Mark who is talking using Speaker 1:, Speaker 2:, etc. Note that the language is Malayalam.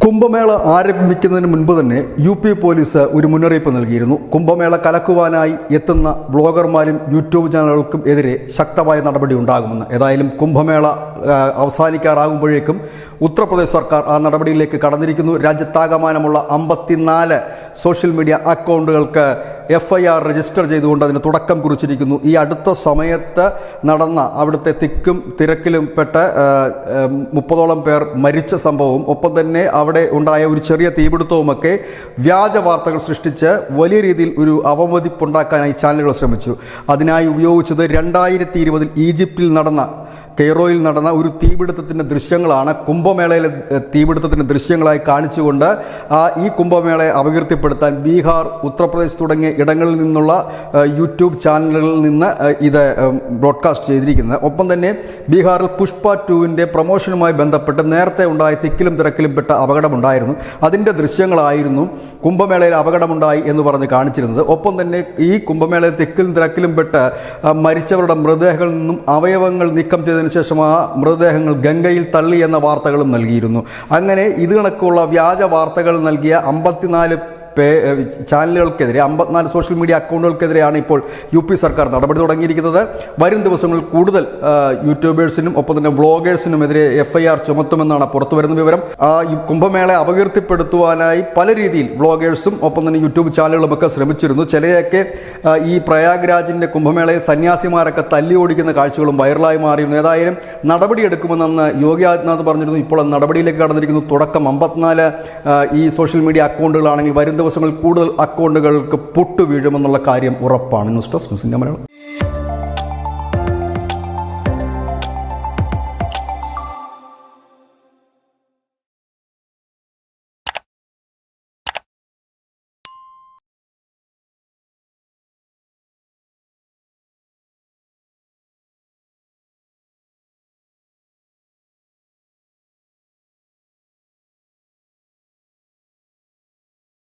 Speaker 1: കുംഭമേള ആരംഭിക്കുന്നതിന് മുൻപ് തന്നെ യു.പി. പോലീസ് ഒരു മുന്നറിയിപ്പ് നൽകിയിരുന്നു. കുംഭമേള കലക്കുവാനായി എത്തുന്ന വ്ളോഗർമാരും യൂട്യൂബ് ചാനലുകൾക്കും എതിരെ ശക്തമായ നടപടി ഉണ്ടാകുമെന്ന്. ഏതായാലും കുംഭമേള അവസാനിക്കാറാകുമ്പോഴേക്കും ഉത്തർപ്രദേശ് സർക്കാർ ആ നടപടിയിലേക്ക് കടന്നിരിക്കുന്നു. രാജ്യത്താകമാനമുള്ള 54 സോഷ്യൽ മീഡിയ അക്കൗണ്ടുകൾക്ക് FIR രജിസ്റ്റർ ചെയ്തുകൊണ്ട് അതിന് തുടക്കം കുറിച്ചിരിക്കുന്നു. ഈ അടുത്ത സമയത്ത് നടന്ന അവിടുത്തെ തിക്കും തിരക്കിലും പെട്ട 30ഓളം പേർ മരിച്ച സംഭവവും ഒപ്പം തന്നെ അവിടെ ഉണ്ടായ ഒരു ചെറിയ തീപിടുത്തവുമൊക്കെ വ്യാജ വാർത്തകൾ സൃഷ്ടിച്ച് വലിയ രീതിയിൽ ഒരു അവമതിപ്പുണ്ടാക്കാനായി ചാനലുകൾ ശ്രമിച്ചു. അതിനായി ഉപയോഗിച്ചത് 2020 ഈജിപ്തിൽ കെയ്റോയിൽ നടന്ന ഒരു തീപിടുത്തത്തിൻ്റെ ദൃശ്യങ്ങളാണ് കുംഭമേളയിലെ തീപിടുത്തത്തിൻ്റെ ദൃശ്യങ്ങളായി കാണിച്ചുകൊണ്ട് ഈ കുംഭമേളയെ അപകീർത്തിപ്പെടുത്താൻ ബീഹാർ, ഉത്തർപ്രദേശ് തുടങ്ങിയ ഇടങ്ങളിൽ നിന്നുള്ള യൂട്യൂബ് ചാനലുകളിൽ നിന്ന് ഇത് ബ്രോഡ്കാസ്റ്റ് ചെയ്തിരിക്കുന്നത്. ഒപ്പം തന്നെ ബീഹാറിൽ പുഷ്പ 2വിൻ്റെ പ്രൊമോഷനുമായി ബന്ധപ്പെട്ട് നേരത്തെ ഉണ്ടായ തിക്കിലും തിരക്കിലും പെട്ട അപകടമുണ്ടായിരുന്നു. അതിൻ്റെ ദൃശ്യങ്ങളായിരുന്നു കുംഭമേളയിൽ അപകടമുണ്ടായി എന്ന് പറഞ്ഞ് കാണിച്ചിരുന്നത്. ഒപ്പം തന്നെ ഈ കുംഭമേളയിൽ തിക്കിലും തിരക്കിലും പെട്ട് മരിച്ചവരുടെ മൃതദേഹങ്ങളിൽ നിന്നും അവയവങ്ങൾ നീക്കം ചെയ്തതിന് ശേഷം ആ മൃതദേഹങ്ങൾ ഗംഗയിൽ തള്ളി എന്ന വാർത്തകളും നൽകിയിരുന്നു. അങ്ങനെ ഇത് കണക്കുള്ള വ്യാജ വാർത്തകൾ നൽകിയ 54 ചാനലുകൾക്കെതിരെ 54 സോഷ്യൽ മീഡിയ അക്കൗണ്ടുകൾക്കെതിരെയാണ് ഇപ്പോൾ യു.പി. സർക്കാർ നടപടി തുടങ്ങിയിരിക്കുന്നത്. വരും ദിവസങ്ങളിൽ കൂടുതൽ യൂട്യൂബേഴ്സിനും ഒപ്പം തന്നെ വ്ളോഗേഴ്സിനുമെതിരെ FIR ചുമത്തുമെന്നാണ് പുറത്തുവരുന്ന വിവരം. കുംഭമേളയെ അപകീർത്തിപ്പെടുത്തുവാനായി പല രീതിയിൽ വ്ളോഗേഴ്സും ഒപ്പം തന്നെ യൂട്യൂബ് ചാനലുകളുമൊക്കെ ശ്രമിച്ചിരുന്നു. ചിലരെയൊക്കെ ഈ പ്രയാഗ്രാജിൻ്റെ കുംഭമേളയിൽ സന്യാസിമാരൊക്കെ തല്ലി ഓടിക്കുന്ന കാഴ്ചകളും വൈറലായി മാറിയിരുന്നു. ഏതായാലും നടപടിയെടുക്കുമെന്ന് യോഗി ആദിത്യനാഥ് പറഞ്ഞിരുന്നു. ഇപ്പോൾ നടപടിയിലേക്ക് കടന്നിരിക്കുന്നു. തുടക്കം 54 ഈ സോഷ്യൽ മീഡിയ അക്കൗണ്ടുകളാണെങ്കിൽ വരും ദിവസങ്ങളിൽ കൂടുതൽ അക്കൗണ്ടുകൾക്ക് പൊട്ടു വീഴുമെന്നുള്ള കാര്യം ഉറപ്പാണ്. ന്യൂസ് ഡെസ്ക് ന്യൂസിൻ്റെ മലയാളം.